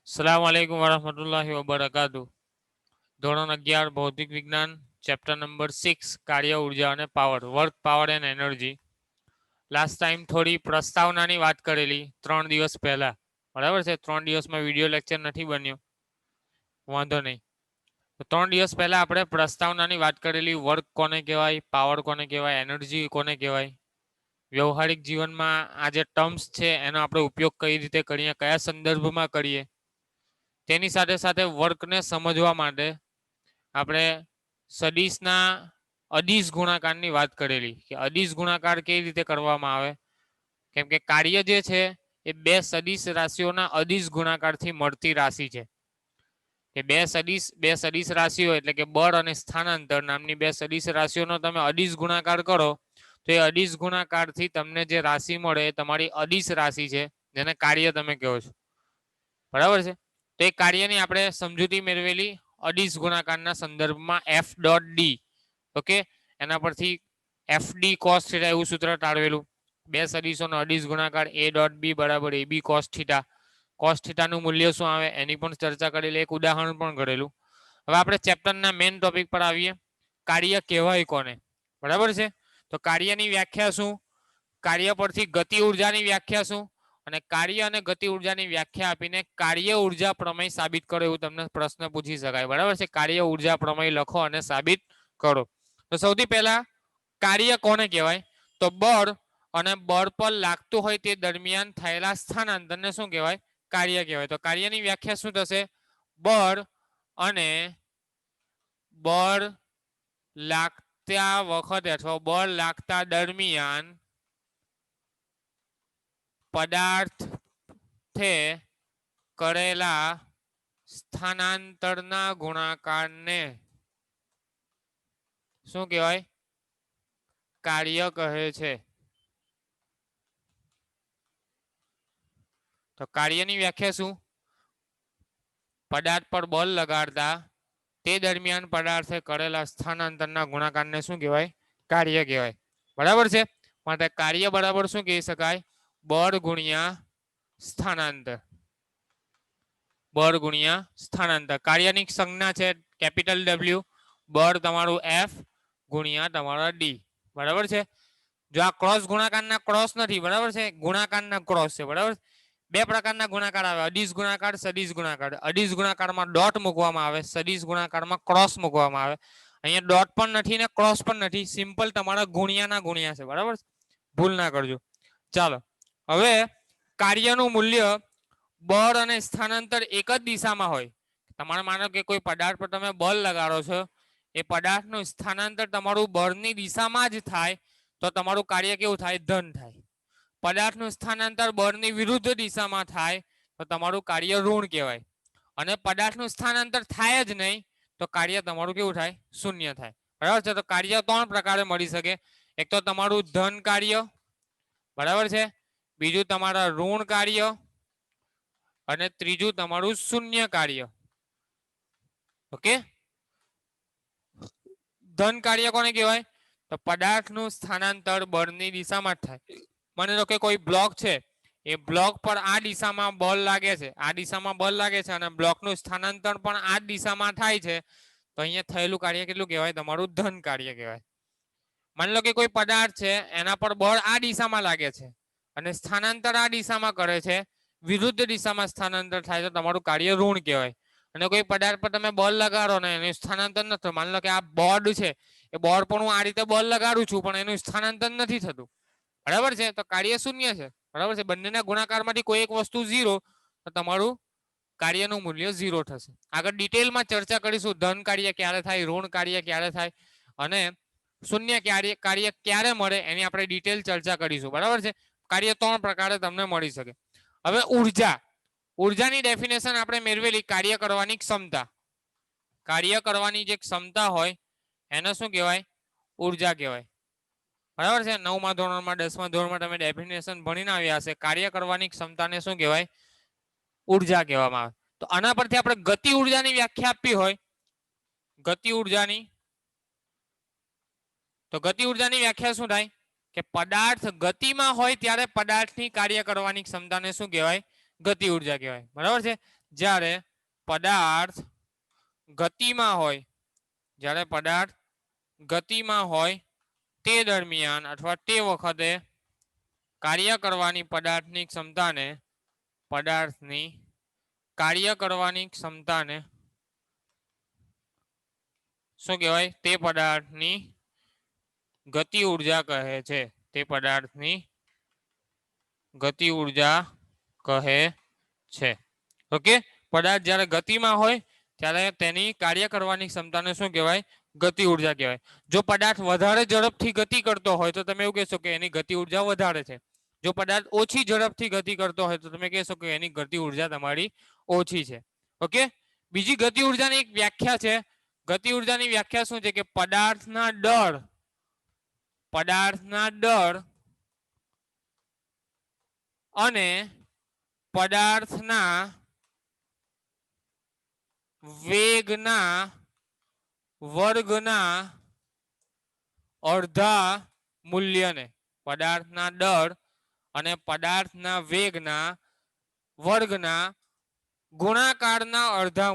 अस्सलाम वालेकुम वरहमतुल्लाहि वबरकातुह। ધોરણ 11 ભૌતિક વિજ્ઞાન ચેપ્ટર નંબર 6 કાર્ય ઉર્જા અને power work power and energy. Last time થોડી પ્રસ્તાવનાની વાત કરેલી 3 દિવસ પહેલા, બરાબર છે. 3 દિવસમાં વિડીયો લેક્ચર નથી બન્યો, વાંધો નહીં. તો 3 દિવસ પહેલા આપણે પ્રસ્તાવનાની વાત કરેલી. વર્ક કોને કહેવાય, પાવર કોને કહેવાય, એનર્જી કોને કહેવાય, વ્યવહારિક જીવનમાં આ જે ટર્મ્સ છે એનો આપણે ઉપયોગ કઈ રીતે કરીએ, કયા સંદર્ભમાં કરીએ, તેની સાથે સાથે વર્કને સમજવા માટે આપણે સદિશના અદિશ ગુણાકારની વાત કરેલી કે અદિશ ગુણાકાર કેવી રીતે કરવામાં આવે. કેમ કે કાર્ય જે છે એ બે સદિશ રાશિઓના અદિશ ગુણાકારથી મળતી રાશિ છે. કે બે સદિશ રાશિઓ એટલે કે બળ અને સ્થાનાંતર નામની બે સદિશ રાશિઓનો તમે અદિશ ગુણાકાર કરો તો એ અદિશ ગુણાકારથી તમને જે રાશિ મળે એ તમારી અદિશ રાશિ છે, જેને કાર્ય તમે કહો છો, બરાબર છે. તો એ કાર્યની આપણે સમજૂતી મેળવેલી અદિશ ગુણાકારના સંદર્ભમાં એફ ડોટ ડી. ઓકે, એના પરથી એફ ડી કોસ થીટા એવું સૂત્ર તાળવેલું. બે સદિશોનો અદિશ ગુણાકાર એ ડોટ બી બરાબર એ બી કોસ થીટા. કોસ થીટાનું મૂલ્ય શું આવે એની પણ ચર્ચા કરેલી, એક ઉદાહરણ પણ કરેલું. હવે આપણે ચેપ્ટરના મેઇન ટોપિક પર આવીએ. કાર્ય કહેવાય કોને, બરાબર છે. તો કાર્યની વ્યાખ્યા શું, કાર્ય પરથી ગતિ ઉર્જાની વ્યાખ્યા શું, અને કાર્ય અને ગતિ ઉર્જાની વ્યાખ્યા આપીને કાર્ય ઉર્જા પ્રમેય સાબિત કરો એવું તમને પ્રશ્ન પૂછી શકાય, બરાબર છે. કાર્ય ઉર્જા પ્રમેય લખો અને સાબિત કરો. તો સૌથી પહેલા કાર્ય કોને કહેવાય, તો બળ અને બળ પર લાગતું હોય તે દરમિયાન થયેલા સ્થાનાંતરને શું કહેવાય, કાર્ય કહેવાય. તો કાર્યની વ્યાખ્યા શું થશે, બળ અને બળ લાગતા વખતે અથવા બળ લાગતા દરમિયાન પદાર્થે કરેલા સ્થાનાંતરના ગુણાકારને શું કહેવાય, કાર્ય કહે છે. તો કાર્યની વ્યાખ્યા શું, પદાર્થ પર બળ લગાડતા તે દરમિયાન પદાર્થે કરેલા સ્થાનાંતરના ગુણાકારને શું કહેવાય, કાર્ય કહેવાય, બરાબર છે. માટે કાર્ય બરાબર શું કહી શકાય, બળ ગુણ્યા સ્થાનાંતર. બળ ગુણ્યા સ્થાનાંતર. કાર્યની સંજ્ઞા છે કેપિટલ ડબલ્યુ, બળ તમારું એફ ગુણ્યા તમારા ડી, બરાબર છે. જો આ ક્રોસ ગુણાકારના ક્રોસ નથી, બરાબર છે, ગુણાકારના ક્રોસ છે, બરાબર. બે પ્રકારના ગુણાકાર આવે, અદિશ ગુણાકાર, સદિશ ગુણાકાર. અદિશ ગુણાકારમાં ડોટ મૂકવામાં આવે, સદિશ ગુણાકારમાં ક્રોસ મૂકવામાં આવે. અહીંયા ડોટ પણ નથી ને ક્રોસ પણ નથી, સિમ્પલ તમારા ગુણ્યાના ગુણ્યા છે, બરાબર. ભૂલ ના કરજો. ચાલો, હવે કાર્યનું મૂલ્ય બળ અને સ્થાનાંતર એક જ દિશામાં હોય. તમારે માનો કે કોઈ પદાર્થ પર તમે બળ લગાડો છો, એ પદાર્થનું સ્થાનાંતર તમારું બળની દિશામાં જ થાય તો તમારું કાર્ય કેવું થાય, ધન થાય. પદાર્થનું સ્થાનાંતર બળની વિરુદ્ધ દિશામાં થાય તો તમારું કાર્ય ઋણ કહેવાય. અને પદાર્થનું સ્થાનાંતર થાય જ નહીં તો કાર્ય તમારું કેવું થાય, શૂન્ય થાય, બરાબર છે. તો કાર્ય 3 પ્રકારે મળી શકે. એક તો તમારું ધન કાર્ય, બરાબર છે, બીજું તમારા ઋણ કાર્ય, અને ત્રીજું તમારું શૂન્ય કાર્ય. ઓકે, ધન કાર્ય કોને કહેવાય, તો પદાર્થનું સ્થાનાંતર બળની દિશામાં જ થાય. માની લો કે કોઈ બ્લોક છે, એ બ્લોક પર આ દિશામાં બળ લાગે છે, આ દિશામાં બળ લાગે છે અને બ્લોકનું સ્થાનાંતર પણ આ દિશામાં થાય છે, તો અહીંયા થયેલું કાર્ય કેટલું કહેવાય, તમારું ધન કાર્ય કહેવાય. માની લો કે કોઈ પદાર્થ છે એના પર બળ આ દિશામાં લાગે છે અને સ્થાનાંતર આ દિશામાં કરે છે, વિરુદ્ધ દિશામાં સ્થાનાંતર થાય તો તમારું કાર્ય ઋણ કહેવાય. અને કોઈ પદાર્થ પર તમે બળ લગાડો ને એનું સ્થાનાંતર નથી, માની લો કે આ બોર્ડ છે, એ બોર્ડ પર હું આ રીતે બળ લગાડું છું પણ એનું સ્થાનાંતર નથી થતું, બરાબર છે, તો કાર્ય શૂન્ય છે, બરાબર છે. બંનેના ગુણાકારમાંથી કોઈ એક વસ્તુ 0 તો તમારું કાર્યનું મૂલ્ય 0 થશે. આગળ ડિટેલમાં ચર્ચા કરીશું, ધન કાર્ય ક્યારે થાય, ઋણ કાર્ય ક્યારે થાય અને શૂન્ય કાર્ય ક્યારે મળે એની આપણે ડિટેલ ચર્ચા કરીશું, બરાબર છે. કાર્ય 3 પ્રકારે તમને મળી શકે. હવે ઉર્જાની ડેફિનેશન આપણે મેળવેલી, કાર્ય કરવાની ક્ષમતા. કાર્ય કરવાની જે ક્ષમતા હોય એને શું કહેવાય, ઉર્જા કહેવાય, બરાબર છે. 9મા ધોરણમાં 10મા ધોરણમાં તમે ડેફિનેશન ભણીને આવ્યા હશે. કાર્ય કરવાની ક્ષમતાને શું કહેવાય, ઉર્જા કહેવામાં આવે. તો આના પરથી આપણે ગતિ ઉર્જાની વ્યાખ્યા આપવી હોય, ગતિ ઉર્જાની, તો ગતિ ઉર્જાની વ્યાખ્યા શું થાય કે પદાર્થ ગતિમાં હોય ત્યારે પદાર્થની કાર્ય કરવાની ક્ષમતાને શું કહેવાય, ગતિ ઉર્જા કહેવાય. બરાબર છે. જ્યારે પદાર્થ ગતિમાં હોય, જ્યારે પદાર્થ ગતિમાં હોય તે દરમિયાન અથવા તે વખતે કાર્ય કરવાની પદાર્થની ક્ષમતાને શું કહેવાય? તે પદાર્થની ગતિ ઉર્જા કહે છે. તે પદાર્થની ગતિ ઉર્જા કહે છે. ઓકે, પદાર્થ જ્યારે ગતિમાં હોય ત્યારે તેની કાર્ય કરવાની ક્ષમતાને શું કહેવાય? ગતિ ઉર્જા કહેવાય. જો પદાર્થ વધારે ઝડપથી ગતિ કરતો હોય તો તમે એવું કહેશો કે એની ગતિ ઉર્જા વધારે છે. જો પદાર્થ ઓછી ઝડપથી ગતિ કરતો હોય તો તમે કહેશો કે એની ગતિ ઉર્જા તમારી ઓછી છે. ઓકે, બીજી ગતિ ઉર્જાની એક વ્યાખ્યા છે. ગતિ ઉર્જાની વ્યાખ્યા શું છે? કે પદાર્થના દળ અને પદાર્થના વેગના વર્ગના અડધા મૂલ્યને, પદાર્થના દળ અને પદાર્થના વેગના વર્ગના ગુણાકારના અડધા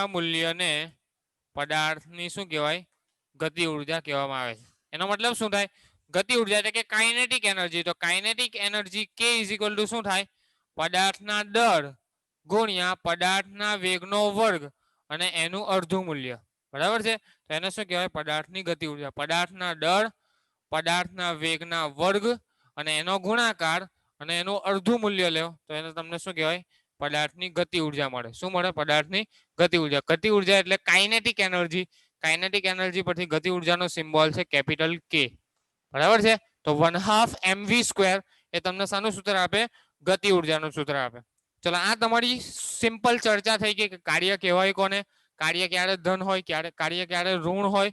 મૂલ્યને પદાર્થની શું કહેવાય? ગતિ ઉર્જા કહેવામાં આવે છે. એનો મતલબ શું થાય? ગતિ ઉર્જા એટલે કે કાઇનેટિક એનર્જી. તો કાઇનેટિક એનર્જી K = શું થાય? પદાર્થના દળ ગુણ્યા પદાર્થના વેગનો વર્ગ અને એનું અડધું મૂલ્ય. બરાબર છે. તો એને શું કહેવાય? પદાર્થની ગતિ ઉર્જા. પદાર્થના દળ, પદાર્થના વેગના વર્ગ અને એનો ગુણાકાર અને એનું અડધું મૂલ્ય લો તો એને તમને શું કહેવાય? પદાર્થની ગતિ ઉર્જા મળે. શું મળે? પદાર્થની ગતિ ઉર્જા. ગતિ ઉર્જા એટલે કાઇનેટિક એનર્જી. કાઇનેટિક એનર્જી પરથી ગતિ ઉર્જાનો સિમ્બોલ છે કેપિટલ K. બરાબર છે. તો 1/2 mv² એ તમને શાનું સૂત્ર આપે? ગતિ ઉર્જાનું સૂત્ર આપે. ચલો, આ તમારી સિમ્પલ ચર્ચા થઈ ગઈ કે કાર્ય કહેવાય કોને, કાર્ય ક્યારે ધન હોય, કાર્ય ક્યારે ઋણ હોય,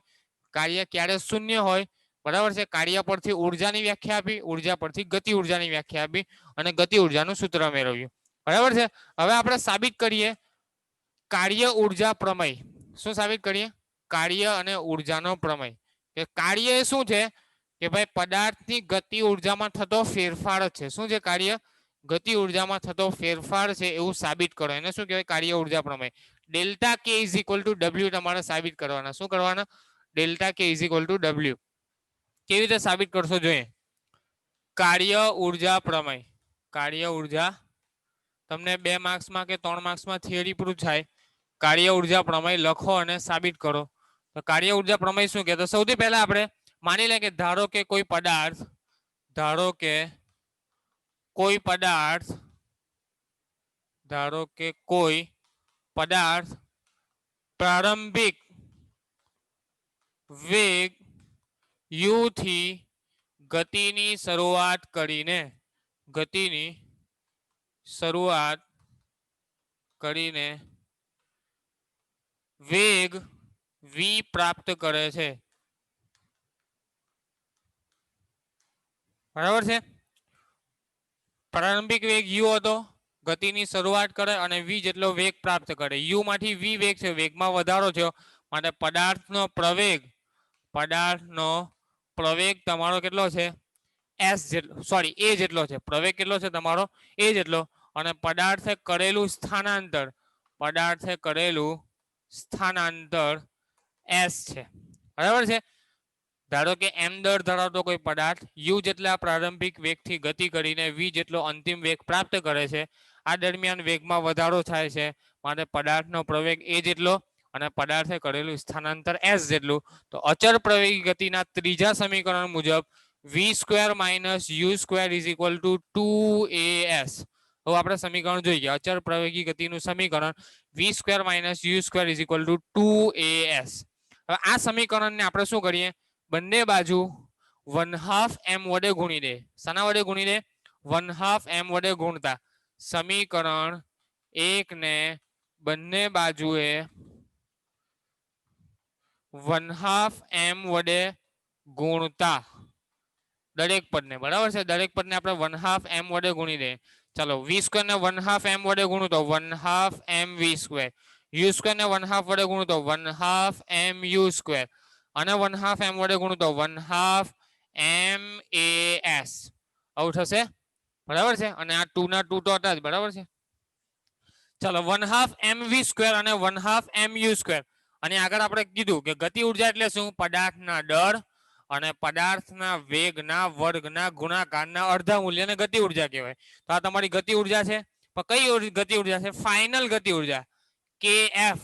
કાર્ય ક્યારે શૂન્ય હોય. બરાબર છે. કાર્ય પરથી ઉર્જાની વ્યાખ્યા આપી, ઉર્જા પરથી ગતિ ઉર્જાની વ્યાખ્યા આપી અને ગતિ ઉર્જાનું સૂત્ર મેળવ્યું. બરાબર છે. હવે આપણે સાબિત કરીએ કાર્ય ઉર્જા પ્રમેય. શું સાબિત કરીએ? કાર્ય અને ઉર્જાનો પ્રમેય. કે કાર્ય એ શું છે? કે ભાઈ પદાર્થની ગતિ ઉર્જામાં થતો ફેરફાર જ છે. શું છે કાર્ય? ગતિ ઉર્જામાં થતો ફેરફાર છે એવું સાબિત કરો. એને શું કહેવાય? કાર્ય ઉર્જા પ્રમેય. ડેલ્ટા K = W તમારે સાબિત કરવાના. શું કરવાના? Delta K = W. કેવી રીતે સાબિત કરશો જોઈએ? કાર્ય ઉર્જા પ્રમેય. કાર્ય ઉર્જા તમને 2 માર્ક્સમાં કે 3 માર્ક્સમાં થિયરી પૂછાય. કાર્ય ઉર્જા પ્રમેય લખો અને સાબિત કરો. તો કાર્ય ઉર્જા પ્રમેય શું કે? તો સૌથી પહેલા આપણે માની લે કે ધારો કે કોઈ પદાર્થ પ્રારંભિક વેગ u થી ગતિની શરૂઆત કરીને વેગ v પ્રાપ્ત કરે છે. બરાબર છે. પ્રારંભિક વેગ u હતો, ગતિની શરૂઆત કરે અને v જેટલો વેગ પ્રાપ્ત કરે. u માંથી v વેગ છે, વેગમાં વધારો થયો માટે પદાર્થનો પ્રવેગ તમારો કેટલો છે? a જેટલો છે. પ્રવેગ કેટલો છે તમારો? a જેટલો. અને પદાર્થે કરેલું સ્થાનાંતર s છે. બરાબર છે. ધારો કે m દર ધરાવતો કોઈ પદાર્થ u જેટલા પ્રારંભિક વેગથી ગતિ કરીને v જેટલો અંતિમ વેગ પ્રાપ્ત કરે છે. આ દરમિયાન વેગમાં વધારો થાય છે માટે પદાર્થનો પ્રવેગ a જેટલો અને પદાર્થે કરેલું સ્થાનાંતર s જેટલું. તો અચળ પ્રવેગી ગતિના ત્રીજા સમીકરણ મુજબ v² - u² = 2as. હવે આપણે સમીકરણ જોઈએ. અચળ પ્રવેગી ગતિનું સમીકરણ v² - u² = 2as. હવે આ સમીકરણને આપણે શું કરીએ? બંને બાજુ 1/2 m વડે ગુણી દે. શાના વડે ગુણી દે? 1/2 m વડે ગુણતા સમીકરણ 1 ને બંને બાજુએ 1/2 m વડે ગુણતા દરેક પદને. બરાબર છે. દરેક પદને આપણે 1/2 m વડે ગુણી દે. ચાલો, v² ને 1/2 m વડે ગુણું તો 1/2 mv², u² ને 1/2 વડે ગુણું તો 1/2 mu², અને 1/2 m વડે ગુણું તો 1/2 mas. આવું થશે. બરાબર છે, અને આ 2 ના 2 તો હતા જ, બરાબર છે. ચલો 1/2 mv² અને 1/2 mu². અને આગળ આપણે કીધું કે ગતિ ઉર્જા એટલે શું? પદાર્થના દળ અને પદાર્થના વેગના વર્ગના ગુણાકારના અડધા મૂલ્યને ગતિ ઉર્જા કહેવાય. તો આ તમારી ગતિ ઉર્જા છે. પણ કઈ ગતિ ઉર્જા છે? ફાઇનલ ગતિ ઉર્જા kf,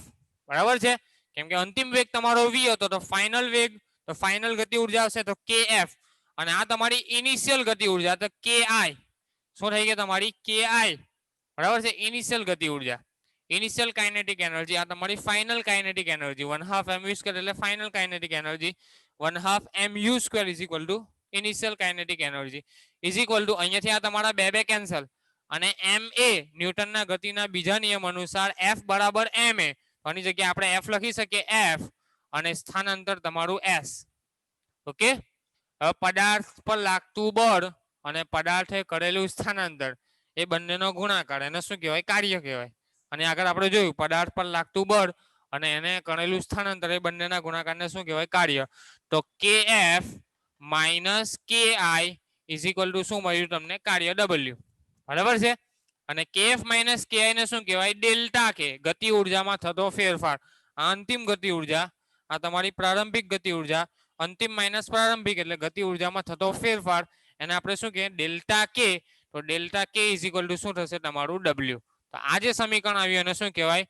બરાબર છે. કેમ કે અંતિમ વેગ તમારો v હતો, તો ફાઇનલ વેગ, તો ફાઇનલ ગતિ ઉર્જા આવશે તો kf. અને આ તમારી ઇનિશિયલ ગતિ ઉર્જા તો ki. શું થઈ ગઈ તમારી? ki, બરાબર છે. ઇનિશિયલ ગતિ ઉર્જા, ઇનિશિયલ કાઇનેટિક એનર્જી. આ તમારી ફાઇનલ કાઇનેટિક એનર્જી 1/2 mv² એટલે final kinetic energy. 1/2 mu² is equal to initial kinetic energy is equal to, અહીંયાથી આ તમારા બે કેન્સલ, અને ma ન્યૂટનના ગતિના બીજા નિયમ અનુસાર f બરાબર ma. આની જગ્યાએ આપણે f લખી શકીએ f, અને સ્થાનાંતર તમારું s. ઓકે, હવે પદાર્થ પર લાગતું બળ અને પદાર્થે કરેલું સ્થાનાંતર એ બંનેનો ગુણાકાર, એને શું કહેવાય? કાર્ય કહેવાય. અને આગળ આપણે જોયું પદાર્થ પર લાગતું બળ અને એને કરેલું સ્થાનાંતર એ બંનેના ગુણાકારને શું કહેવાય? કાર્ય. તો kf minus ki is equal to શું મળ્યું તમને? કાર્ય w, બરાબર છે. અને kf માઇનસ ki ને શું કહેવાય? ડેલ્ટા કે, ગતિ ઉર્જામાં થતો ફેરફાર. આ અંતિમ ગતિ ઉર્જા, આ તમારી પ્રારંભિક ગતિ ઉર્જા. અંતિમ માઇનસ પ્રારંભિક એટલે ગતિ ઉર્જામાં થતો ફેરફાર, એને આપણે શું કહીએ? ડેલ્ટા કે. તો ડેલ્ટા કે ઇઝ ઇક્વલ ટુ શું થશે? તમારું w. તો આ જે સમીકરણ આવ્યું એને શું કહેવાય?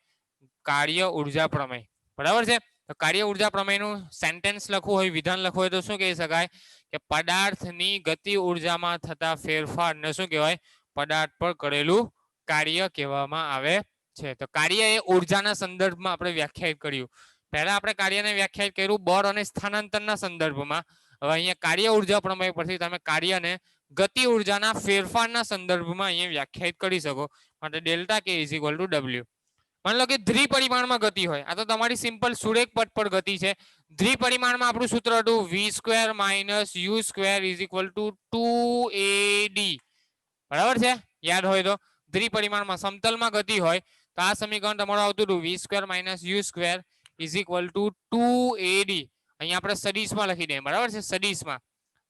કાર્ય ઉર્જા પ્રમેય, બરાબર છે. તો કાર્ય ઉર્જા પ્રમેયનું સેન્ટેન્સ લખવું હોય, વિધાન લખવું હોય તો શું કહી શકાય? કે પદાર્થની ગતિ ઉર્જામાં થતા ફેરફારને શું કહેવાય? પદાર્થ પર કરેલું કાર્ય કહેવામાં આવે છે. તો કાર્ય એ ઉર્જાના સંદર્ભમાં આપણે વ્યાખ્યાયિત કર્યું. પહેલા આપણે કાર્યને વ્યાખ્યાયિત કર્યું બળ અને સ્થાનાંતરના સંદર્ભમાં. હવે અહીંયા કાર્ય ઉર્જા પ્રમેય પરથી તમે કાર્યને ગતિ ઉર્જાના ફેરફારના સંદર્ભમાં અહીંયા વ્યાખ્યાયિત કરી શકો. માટે ડેલ્ટા કે ઇઝ ઇક્વલ ટુ w. માની લો કે દ્વિપરિમાણમાં ગતિ હોય, આ તો તમારી સિમ્પલ સુરેખ પટ પર ગતિ છે. દ્વિપરિમાણમાં આપણું સૂત્ર હતું v² minus u² is equal to 2ad, બરાબર છે. યાદ હોય તો દ્વિપરિમાણમાં સમતલમાં ગતિ હોય તો આ સમીકરણ તમારું આવતું હતું v² minus u² is equal to 2ad. અહીંયા આપણે સદિશમાં લખી દઈએ, બરાબર છે. સદિશમાં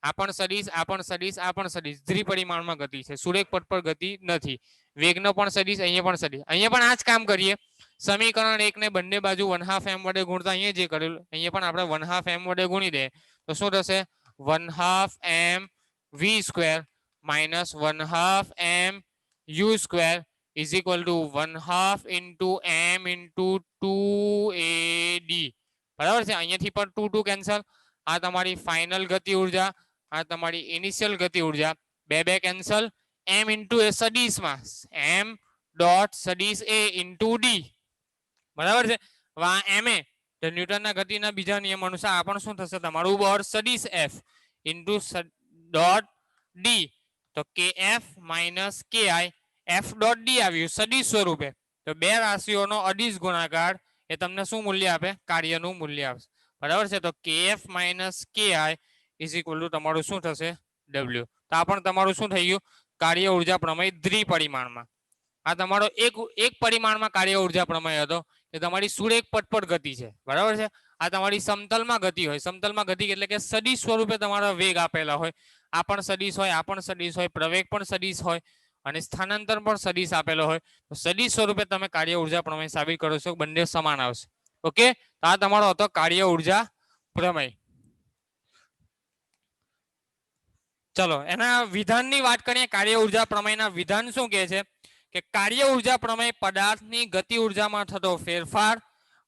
આ પણ સદિશ, આ પણ સદિશ, આ પણ સદિશ. દ્વિપરિમાણમાં ગતિ છે, સુરેખ પટ પર ગતિ નથી. વેગનો પણ સદિશ, અહીંયા પણ સદિશ. અહીંયા પણ આ જ કામ કરીએ. સમીકરણ 1 ને બંને બાજુ 1/2 m વડે ગુણતા અહીંયા જે કરેલું અહીંયા પણ આપણે 1/2 m વડે ગુણી દે તો શું થશે? 1/2 m v² minus 1/2 m u² is equal to 1/2 into m into 2ad, બરાબર છે. અહીંયાથી પણ 2 2 કેન્સલ. આ તમારી ફાઇનલ ગતિ ઉર્જા, આ તમારી ઇનિશિયલ ગતિ ઉર્જા, બે કેન્સલ. m ઇન્ટુ એ સદિશમાં m ડોટ સદિશ a ઇન્ટુ d, બરાબર છે. હવે આ ma તો ન્યૂટનના ગતિના બીજા નિયમ અનુસાર આ પણ શું થશે? તમારું બળ સદિશ f ઇન્ટુ ડોટ d. તો kf minus ki, f dot d આવ્યું સદિશ સ્વરૂપે. તો બે રાશિઓનો અદિશ ગુણાકાર એ તમને શું મૂલ્ય આપે? કાર્યનું મૂલ્ય આપશે, બરાબર છે. તો kf minus ki is equal to તમારું શું થશે? w. તો આ પણ તમારું શું થઈ ગયું? કાર્ય ઉર્જા પ્રમેય દ્વિપરિમાણમાં. આ તમારો એક પરિમાણમાં કાર્ય ઉર્જા પ્રમેય હતો એ તમારી સુરેખ પટ પર ગતિ છે, બરાબર છે. આ તમારી સમતલમાં ગતિ હોય, સમતલમાં ગતિ એટલે કે સદિશ સ્વરૂપે તમારા વેગ આપેલા હોય. આ પણ સદિશ હોય, આ પણ સદિશ હોય, પ્રવેગ પણ સદિશ હોય અને સ્થાનાંતર પણ સદિશ આપેલો હોય. તો સદિશ સ્વરૂપે તમે કાર્ય ઉર્જા પ્રમેય સાબિત કરો છો, બંને સમાન આવશે. ઓકે, તો આ તમારો હતો કાર્ય ઉર્જા પ્રમેય. ચલો એના વિધાનની વાત કરીએ. કાર્ય ઉર્જા પ્રમેયના વિધાન શું કહે છે? કે કાર્ય ઉર્જા પ્રમેય પદાર્થની ગતિ ઉર્જામાં થતો ફેરફાર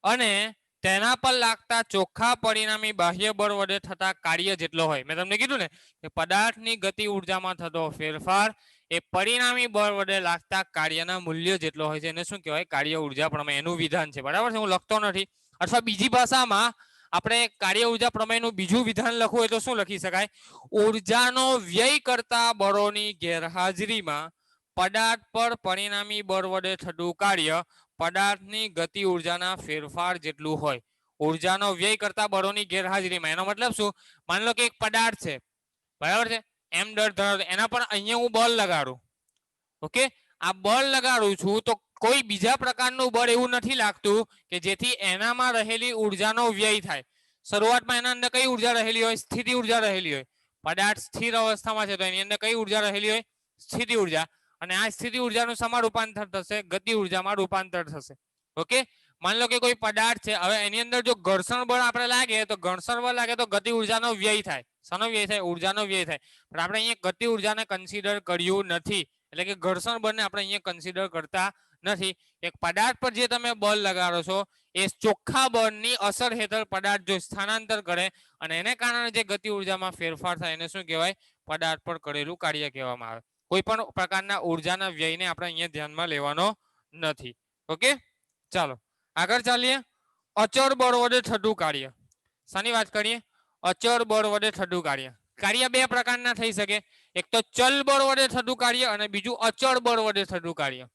અને તેના પર લાગતા ચોખ્ખા પરિણામી બાહ્ય બળ વડે થતા કાર્ય જેટલો હોય. મેં તમને કીધું ને કે પદાર્થની ગતિ ઉર્જામાં થતો ફેરફાર એ પરિણામી બળ વડે લાગતા કાર્યના મૂલ્ય જેટલો હોય છે એને શું કહેવાય? કાર્ય ઉર્જા પ્રમેય. એનું વિધાન છે, બરાબર છે. હું લખતો નથી. અથવા બીજી ભાષામાં આપણે કાર્ય ઉર્જા પ્રમેયનું બીજું વિધાન લખવું હોય તો શું લખી શકાય? ઉર્જાનો વ્યય કરતા બળોની ગેરહાજરીમાં પદાર્થ પર પરિણામી બળ વડે થતું કાર્ય પદાર્થની ગતિ ઉર્જાના ફેરફાર જેટલું હોય. ઉર્જાનો વ્યય કરતા બળોની ગેરહાજરીમાં, એનો મતલબ શું? માની લો કે એક પદાર્થ છે, બરાબર છે, m દળ ધરાવતો, એના પર અહીંયા હું બળ લગાડું. ઓકે, આ બળ લગાડું છું તો કોઈ બીજા પ્રકારનું બળ એવું નથી લાગતું કે જેથી એનામાં રહેલી ઉર્જાનો વ્યય થાય. શરૂઆતમાં એના અંદર કઈ ઉર્જા રહેલી હોય? સ્થિતિ ઉર્જા રહેલી હોય. પદાર્થ સ્થિર અવસ્થામાં છે તો એની અંદર કઈ ઉર્જા રહેલી હોય? સ્થિતિ ઉર્જા અને આ સ્થિતિ ઉર્જાનું શેમાં રૂપાંતર થશે? ગતિ ઉર્જામાં રૂપાંતર થશે. ઓકે, માની લો કે કોઈ પદાર્થ છે, હવે એની અંદર જો ઘર્ષણ બળ આપણે લાગે તો ઘર્ષણ બળ લાગે તો ગતિ ઉર્જાનો વ્યય થાય. શાનો વ્યય થાય? ઉર્જાનો વ્યય થાય. પણ આપણે અહીંયા ગતિ ઉર્જાને કન્સિડર કર્યું નથી, એટલે કે ઘર્ષણ બળને આપણે અહીંયા કન્સિડર કરતા નથી. એક પદાર્થ પર જે તમે બળ લગાડો છો એ ચોખ્ખા બળની અસર હેઠળ પદાર્થ જો સ્થાનાંતર કરે અને એને કારણે જે ગતિ ઉર્જામાં ફેરફાર થાય એને શું કહેવાય? પદાર્થ પર કરેલું કાર્ય કહેવામાં આવે. કોઈ પણ પ્રકારના ઉર્જાના વ્યયને આપણે અહીંયા ધ્યાનમાં લેવાનો નથી. ઓકે, ચાલો આગળ ચાલીએ. અચળ બળ વડે થતું કાર્ય. શાની વાત કરીએ? અચળ બળ વડે થતું કાર્ય. કાર્ય બે પ્રકારના થઈ શકે, એક તો ચલ બળ વડે થતું કાર્ય અને બીજું અચળ બળ વડે થતું કાર્ય.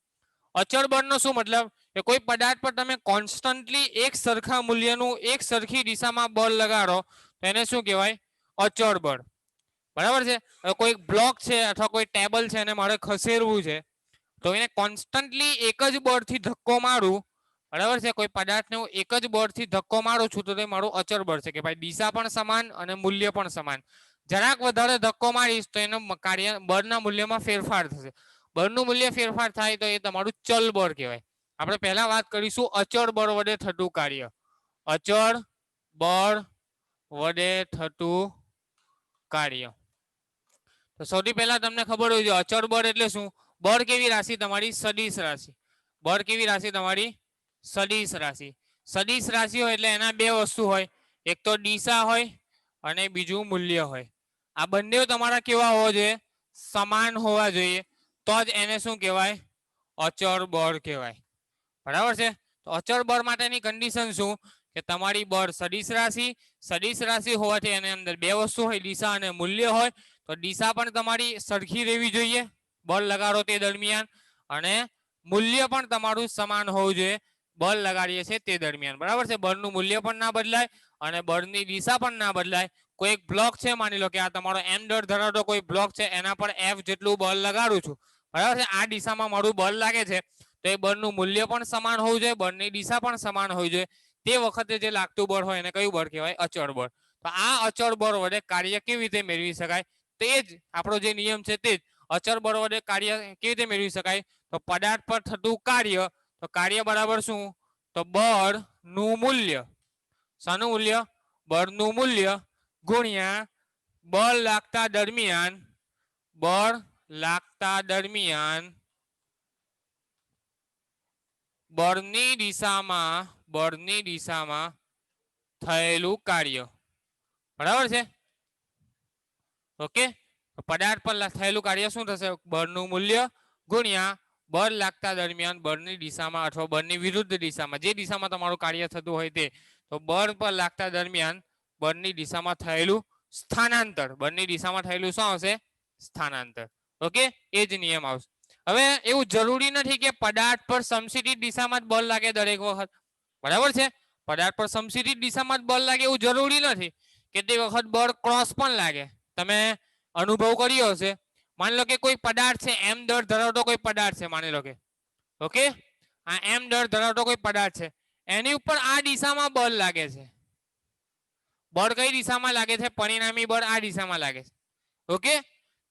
અચળ બળનો શું મતલબ? કે કોઈ પદાર્થ પર તમે કોન્સ્ટન્ટલી એક સરખા મૂલ્યનું એક સરખી દિશામાં બળ લગાડો તો એને શું કહેવાય? અચળ બળ. બરાબર છે. કોઈ બ્લોક છે અથવા કોઈ ટેબલ છે એને મારે ખસેડવું છે તો એને કોન્સ્ટન્ટલી એક જ બળથી ધક્કો મારું, બરાબર છે, કોઈ પદાર્થને હું એક જ બળથી ધક્કો મારું છું તો તે મારું અચળ બળ છે કે ભાઈ દિશા પણ સમાન અને મૂલ્ય પણ સમાન. જરાક વધારે ધક્કો મારીશ તો એનો કાર્ય બળના મૂલ્યમાં ફેરફાર થશે. બળનું મૂલ્ય ફેરફાર થાય તો એ તમારું ચલ બળ કહેવાય. આપણે પહેલા વાત કરીશું અચળ બળ વડે થતું કાર્ય. અચળ બળ વડે થતું કાર્ય. તો સૌથી પહેલા તમને ખબર હોય છે અચળ બળ એટલે શું? બળ કેવી રાશિ? તમારી સદિશ રાશિ. બળ કેવી રાશિ? તમારી સદિશ રાશિ. સદિશ રાશિ હોય એટલે એના બે વસ્તુ હોય, એક તો દિશા હોય અને બીજું મૂલ્ય હોય. આ બંને તમારા કેવા હોવા જોઈએ? સમાન હોવા જોઈએ, તો જ એને શું કહેવાય? અચળ બળ કહેવાય. બરાબર છે. તો અચળ બળ માટેની કન્ડિશન શું? કે તમારી બળ સદિશ રાશિ, સદિશ રાશિ હોવાથી એની અંદર બે વસ્તુ હોય, દિશા અને મૂલ્ય હોય. તો દિશા પણ તમારી સરખી રહેવી જોઈએ બળ લગાડો તે દરમિયાન, અને મૂલ્ય પણ તમારું સમાન હોવું જોઈએ બળ લગાડીએ છીએ તે દરમિયાન. બરાબર છે. બળનું મૂલ્ય પણ ના બદલાય અને બળની દિશા પણ ના બદલાય. કોઈ એક બ્લોક છે, માની લો કે આ તમારો m દળ ધરાવતો કોઈ બ્લોક છે, એના પર f જેટલું બળ લગાડું છું, બરાબર છે. આ દિશામાં મારું બળ લાગે છે તો એ બળનું મૂલ્ય પણ સમાન હોવું જોઈએ, બળની દિશા પણ સમાન હોવી જોઈએ. તે વખતે જે લાગતું બળ હોય એને કયું બળ કહેવાય? અચળ બળ. તો આ અચળ બળ વડે કાર્ય કેવી રીતે મેળવી શકાય? તે જ આપણો જે નિયમ છે તે જ અચળ બળ વડે કાર્ય કેવી રીતે મેળવી શકાય? તો પદાર્થ પર થતું કાર્ય, તો કાર્ય બરાબર શું? તો બળનું મૂલ્ય. શાનું મૂલ્ય? બળનું મૂલ્ય ગુણ્યા બળ લાગતા દરમિયાન, બળ લાગતા દરમિયાન બળની દિશામાં થયેલું કાર્ય. બરાબર છે. ઓકે, પદાર્થ પર થયેલું કાર્ય શું થશે? બળનું મૂલ્ય ગુણ્યા બળ લાગતા દરમિયાન બળની દિશામાં અથવા બળની વિરુદ્ધ દિશામાં, જે દિશામાં તમારું કાર્ય થતું હોય તે, તો બળ પર લાગતા દરમિયાન બળની દિશામાં થયેલું સ્થાનાંતર. બળની દિશામાં થયેલું શું આવશે? સ્થાનાંતર. ઓકે, એ જ નિયમ આવશે. હવે એવું જરૂરી નથી કે પદાર્થ પર સમશીતોષ દિશામાં જ બળ લાગે દરેક વખત. બરાબર છે. પદાર્થ પર સમશીતોષ દિશામાં જ બળ લાગે એવું જરૂરી નથી. કેટલી વખત બળ ક્રોસ પણ લાગે. તમે અનુભવ કર્યો હશે. માની લો કે કોઈ પદાર્થ છે, m દળ ધરાવતો કોઈ પદાર્થ છે, માની લો કે, ઓકે, આ m દળ ધરાવતો કોઈ પદાર્થ છે, એની ઉપર આ દિશામાં બળ લાગે છે. બળ કઈ દિશામાં લાગે છે? પરિણામી બળ આ દિશામાં લાગે છે. ઓકે,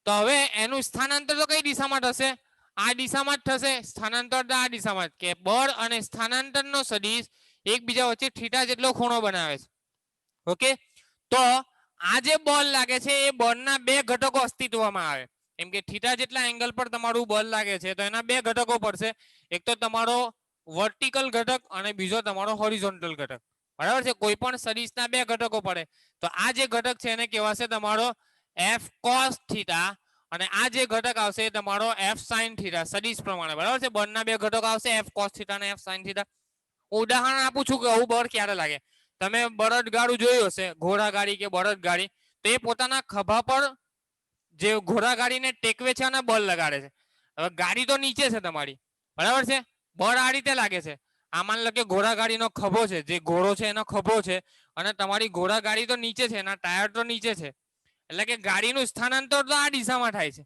તો હવે એનું સ્થાનાંતર તો કઈ દિશામાં થશે? આ દિશામાં જ થશે. સ્થાનાંતર તો આ દિશામાં જ, કે બળ અને સ્થાનાંતરનો સદિશ એકબીજા વચ્ચે થીટા જેટલો ખૂણો બનાવે છે. ઓકે, તો આ જે બળ લાગે છે એ બળના બે ઘટકો અસ્તિત્વમાં આવે. એમ કે થીટા જેટલા એંગલ પર તમારું બળ લાગે છે તો એના બે ઘટકો પડશે. એક તો તમારો વર્ટિકલ ઘટક અને બીજો તમારો હોરિઝોન્ટલ ઘટક. બરાબર છે. કોઈ પણ સદિશના બે ઘટકો પડે તો આ જે ઘટક છે એને કહેવાશે તમારો f cos થીટા, અને આ જે ઘટક આવશે એ તમારો f sin થીટા. સદિશ પ્રમાણે, બરાબર છે. બળના બે ઘટકો આવશે, f cos થીટા અને f sin થીટા. ઉદાહરણ આપું છું કે આવું બળ ક્યારે લાગે. તમે બળદગાડું જોયું હશે, ઘોડાગાડી કે બળદગાડી, તો એ પોતાના ખભા પર જે ઘોડાગાડીને ટેકવે છે અને બળ લગાડે છે. હવે ગાડી તો નીચે છે તમારી, બરાબર છે, બળ આ રીતે લાગે છે. આ માન લો કે ઘોડાગાડીનો ખભો છે, જે ઘોડો છે એનો ખભો છે, અને તમારી ઘોડાગાડી તો નીચે છે, એના ટાયર તો નીચે છે. એટલે કે ગાડીનું સ્થાનાંતર તો આ દિશામાં થાય છે,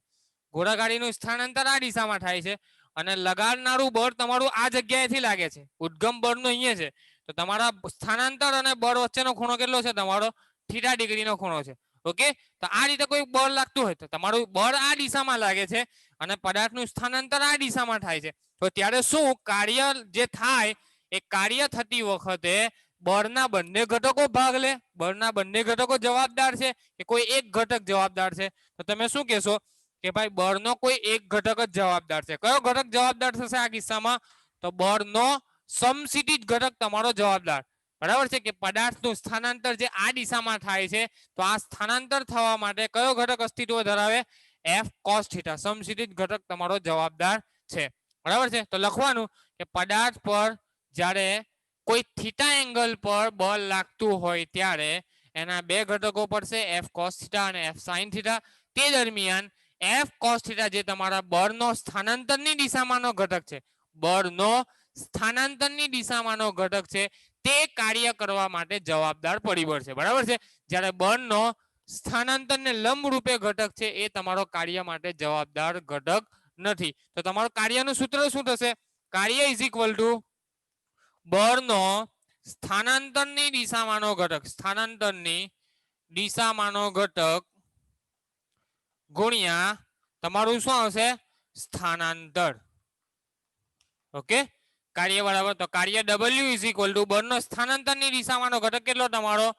ઘોડાગાડીનું સ્થાનાંતર આ દિશામાં થાય છે, અને લગાડનારું બળ તમારું આ જગ્યાએથી લાગે છે. ઉદ્ગમ બળનું અહીંયા છે, તો તમારા સ્થાનાંતર અને બળ વચ્ચેનો ખૂણો કેટલો છે? તમારો θ ડિગ્રીનો ખૂણો છે. ઓકે, તો આ રીતે કોઈ બળ લાગતું હોય તો તમારું બળ આ દિશામાં લાગે છે અને પદાર્થનું સ્થાનાંતર આ દિશામાં થાય છે, તો ત્યારે શું કાર્ય જે થાય એ કાર્ય થતી વખતે બળના બંને ઘટકો ભાગ લે, બળના બંને ઘટકો જવાબદાર છે કે કોઈ એક ઘટક જવાબદાર છે? તો તમે શું કહેશો કે ભાઈ બળનો કોઈ એક ઘટક જ જવાબદાર છે. કયો ઘટક જવાબદાર થશે આ કિસ્સામાં? તો બળનો સમસ્થિતિજ ઘટક તમારો જવાબદાર. બરાબર છે કે પદાર્થનું સ્થાનાંતર જે આ દિશામાં થાય છે તો આ સ્થાનાંતર થવા માટે કયો ઘટક અસ્તિત્વ ધરાવે? F cos θ સમસ્થિતિજ ઘટક તમારો જવાબદાર છે. બરાબર છે, તો લખવાનું કે પદાર્થ પર જ્યારે કોઈ થીટા એંગલ પર બળ લાગતું હોય ત્યારે એના બે ઘટકો પડશે, F cos θ અને F sin θ. તે દરમિયાન F cos θ જે તમારા બળનો સ્થાનાંતરની દિશામાંનો ઘટક છે, બળનો સ્થાનાંતરની દિશામાંનો ઘટક છે, તે કાર્ય કરવા માટે જવાબદાર પરિબળ છે. બરાબર છે, જ્યારે બળનો સ્થાનાંતરને લંબ રૂપે ઘટક છે એ તમારો કાર્ય માટે જવાબદાર ઘટક નથી. તો તમારું કાર્યનું સૂત્ર શું થશે? કાર્ય ઇઝ ઇક્વલ ટુ બળનો સ્થાનાંતરની દિશામાંનો ઘટક, સ્થાનાંતરની દિશામાંનો ઘટક ગુણ્યા તમારું શું આવશે? સ્થાનાંતર. ઓકે, કાર્ય બરાબર, તો કાર્ય W ઇઝ ઇક્વલ ટુ બળનો સ્થાનાંતરની દિશામાંનો ઘટક કેટલો તમારો?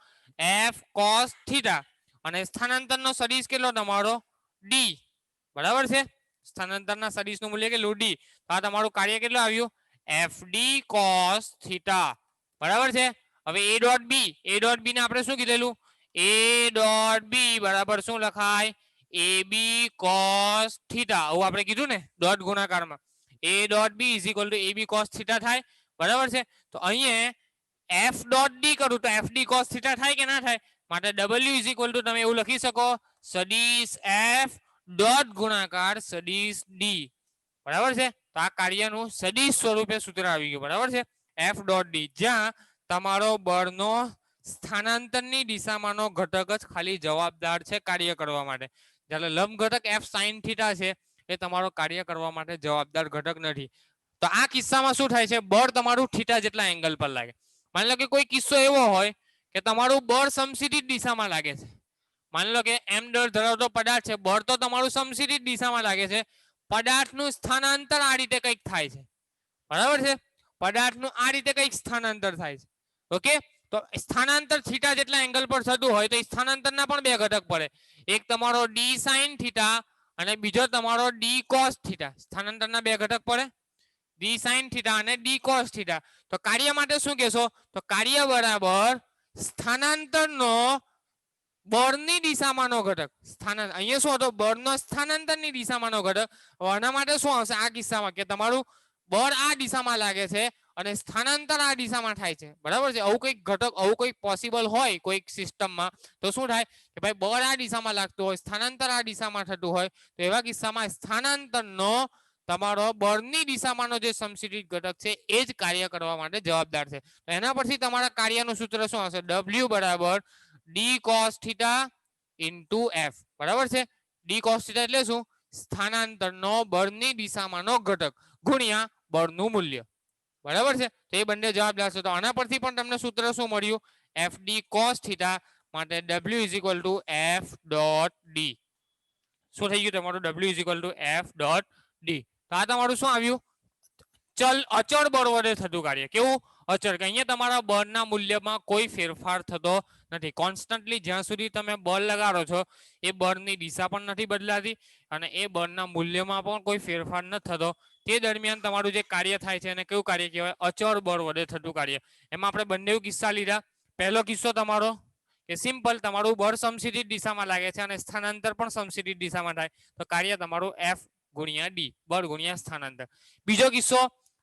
F cos θ અને સ્થાનાંતરનો સદિશ કેટલો તમારો? D. બરાબર છે, સ્થાનાંતરના સદિશનું મૂલ્ય કેટલું? D. તો આ તમારું કાર્ય કેટલું આવ્યું? FD cos θ. બરાબર છે. હવે A dot B, A dot B ને આપણે શું કીધેલું? A ડોટ B બરાબર શું લખાય? AB cos θ. આવું આપણે કીધું ને ડોટ ગુણાકારમાં. A dot B is equal to AB cos θ થાય. બરાબર છે, તો અહીંયા F ડોટ D કરું તો FD cos θ થાય કે ના થાય? માટે W ઇઝ ઇક્વલ ટુ તમે એવું લખી શકો સદિશ F ડોટ ગુણાકાર સદિશ D. બરાબર છે, તો આ કાર્યનું સદિશ સ્વરૂપે સૂત્ર આવી ગયું. બરાબર છે, F ડોટ D, જ્યાં તમારો બળનો સ્થાનાંતરની દિશામાંનો ઘટક જ ખાલી જવાબદાર છે કાર્ય કરવા માટે, જ્યારે લંબ ઘટક F sin θ છે એ તમારો કાર્ય કરવા માટે જવાબદાર ઘટક નથી. તો આ કિસ્સામાં શું થાય છે? બળ તમારું થીટા જેટલા એંગલ પર લાગે. માની લો કે કોઈ કિસ્સો એવો હોય કે તમારું બળ સમસ્થિતિજ દિશામાં લાગે છે. માની લો કે m દળ ધરાવતો પદાર્થ છે, બળ તો તમારું સમસ્થિતિજ દિશામાં લાગે છે, પદાર્થનું સ્થાનાંતર આ રીતે કંઈક થાય છે. બરાબર છે, પદાર્થનું આ રીતે કંઈક સ્થાનાંતર થાય છે. ઓકે, તો સ્થાનાંતર થીટા જેટલા એંગલ પર થતું હોય તો સ્થાનાંતરના પણ બે ઘટક પડે, એક તમારો D sin θ અને બીજો તમારો D cos θ. સ્થાનાંતરના બે ઘટક પડે, D sin θ અને D cos θ. તો કાર્ય માટે શું કહેશો? તો કાર્ય બરાબર સ્થાનાંતરનો બળની દિશામાંનો ઘટક, સ્થાનાંતર અહીંયા શું હતો? બળનો સ્થાનાંતરની દિશામાંનો ઘટક. આના માટે શું આવશે આ કિસ્સામાં? કે તમારું બળ આ દિશામાં લાગે છે અને સ્થાનાંતર આ દિશામાં થાય છે. બરાબર છે, આવું કંઈક ઘટક, આવું કંઈક પોસિબલ હોય કોઈક સિસ્ટમમાં તો શું થાય કે ભાઈ બળ આ દિશામાં લાગતું હોય, સ્થાનાંતર આ દિશામાં થતું હોય, તો એવા કિસ્સામાં સ્થાનાંતરનો તમારો બળની દિશામાંનો જે સમસ્થિતિજ ઘટક છે એ જ કાર્ય કરવા માટે જવાબદાર છે. તો એના પરથી તમારા કાર્યનું સૂત્ર શું આવશે? W બરાબર D cos θ ઇન્ટુ F. બરાબર છે, D cos θ એટલે શું? સ્થાનાંતરનો બળની દિશામાંનો ઘટક ગુણ્યા બળનું મૂલ્ય. બરાબર છે, તો એ બંને જવાબદાર છે. તો આના પરથી પણ તમને સૂત્ર શું મળ્યું? FD cos θ માટે W is equal to F dot D. શું થઈ ગયું તમારું? W is equal to F dot D. તો આ તમારું શું આવ્યું? ચલ અચળ બળ વડે થતું કાર્ય. કેવું? અચળ, કે અહીંયા તમારા બળના મૂલ્યમાં કોઈ ફેરફાર થતો નથી. કોન્સ્ટન્ટલી જ્યાં સુધી તમે બળ લગાડો છો એ બળની દિશા પણ નથી બદલાતી અને એ બળના મૂલ્યમાં પણ કોઈ ફેરફાર નથી થતો. તે દરમિયાન તમારું જે કાર્ય થાય છે એને કેવું કાર્ય કહેવાય? અચળ બળ વડે થતું કાર્ય. એમાં આપણે બંને કિસ્સા લીધા. પહેલો કિસ્સો તમારો કે સિમ્પલ, તમારું બળ સમસ્થિતિજ દિશામાં લાગે છે અને સ્થાનાંતર પણ સમસ્થિતિજ દિશામાં થાય, તો કાર્ય તમારું F ગુણ્યા D, બળ ગુણ્યા સ્થાનાંતર. બીજો કિસ્સો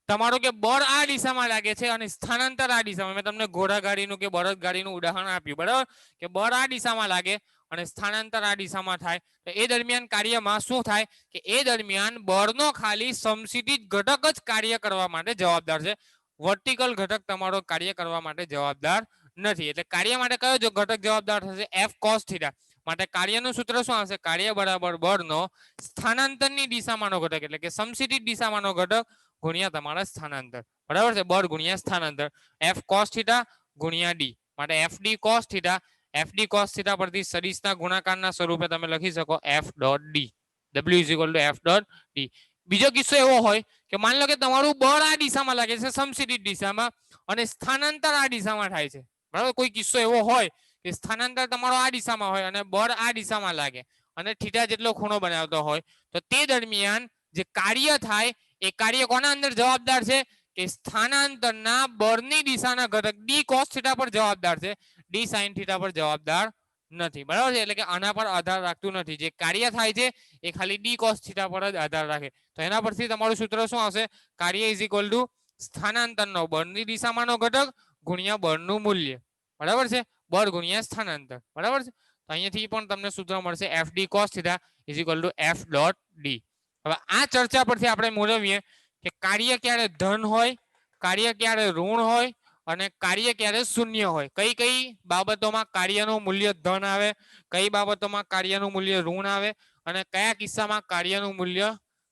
તમારો કે બળ આ દિશામાં લાગે છે અને સ્થાનાંતર આ દિશામાં. મેં તમને ઘોડાગાડીનું કે બળદગાડીનું ઉદાહરણ આપ્યું. બરાબર, કે બળ આ દિશામાં લાગે અને સ્થાનાંતર આ દિશામાં થાય, તો એ દરમિયાન કાર્યમાં શું થાય કે એ દરમિયાન બળનો ખાલી સમસ્થિતિજ ઘટક જ કાર્ય કરવા માટે જવાબદાર છે, વર્ટિકલ ઘટક તમારો કાર્ય કરવા માટે જવાબદાર નથી. એટલે કાર્ય માટે કયો ઘટક જવાબદાર થશે? F cos θ. માટે કાર્યનું સૂત્ર શું આવશે? કાર્ય બરાબર બળનો સ્થાનાંતરની દિશામાંનો ઘટક એટલે કે સમસ્થિતિજ દિશામાંનો ઘટક ગુણ્યા તમારા સ્થાનાંતર. બરાબર છે, બળ ગુણ્યા સ્થાનાંતર. F cos θ ગુણ્યા D માટે FD cos θ FD cos theta પરથી સદિશના ગુણાકારના સ્વરૂપે તમે લખી શકો F dot D. W is equal to F dot D. બીજો કિસ્સો એવો હોય કે માની લો કે તમારું બળ આ દિશામાં લાગે છે સમક્ષિતિજ દિશામાં અને સ્થાનાંતર આ દિશામાં થાય છે, બરાબર. કોઈ કિસ્સો એવો હોય કે સ્થાનાંતર તમારો આ દિશામાં હોય અને બળ આ દિશામાં લાગે અને થીટા જેટલો ખૂણો બનાવતો હોય, તો તે દરમિયાન જે કાર્ય થાય એ કાર્ય કોના અંદર જવાબદાર છે કે સ્થાનાંતરના બળની દિશાના ઘટક D cos થીટા પર જવાબદાર છે, D sin થીટા પર જવાબદાર નથી, બરાબર છે. એટલે કે આના પર આધાર રાખતું નથી. જે કાર્ય થાય છે એ ખાલી D cos થીટા પર જ આધાર રાખે. તો એના પરથી તમારું સૂત્ર શું આવશે? કાર્ય ઇઝ ઇક્વલ ટુ સ્થાનાંતરનો બળની દિશામાંનો ઘટક ગુણ્યા બળનું મૂલ્ય, બરાબર છે. બળ ગુણ્યા સ્થાનાંતર, બરાબર છે. તો અહીંયાથી પણ તમને સૂત્ર મળશે FD cos theta is equal to F dot D. હવે આ ચર્ચા પરથી આપણે મેળવીએ કે કાર્ય ક્યારે ધન હોય, કાર્ય ક્યારે ઋણ હોય અને કાર્ય ક્યારે શૂન્ય હોય. કઈ કઈ બાબતોમાં કાર્યનું મૂલ્ય ધન આવે, કઈ બાબતોમાં કાર્યનું મૂલ્ય ઋણ આવે અને કયા કિસ્સામાં કાર્યનું મૂલ્ય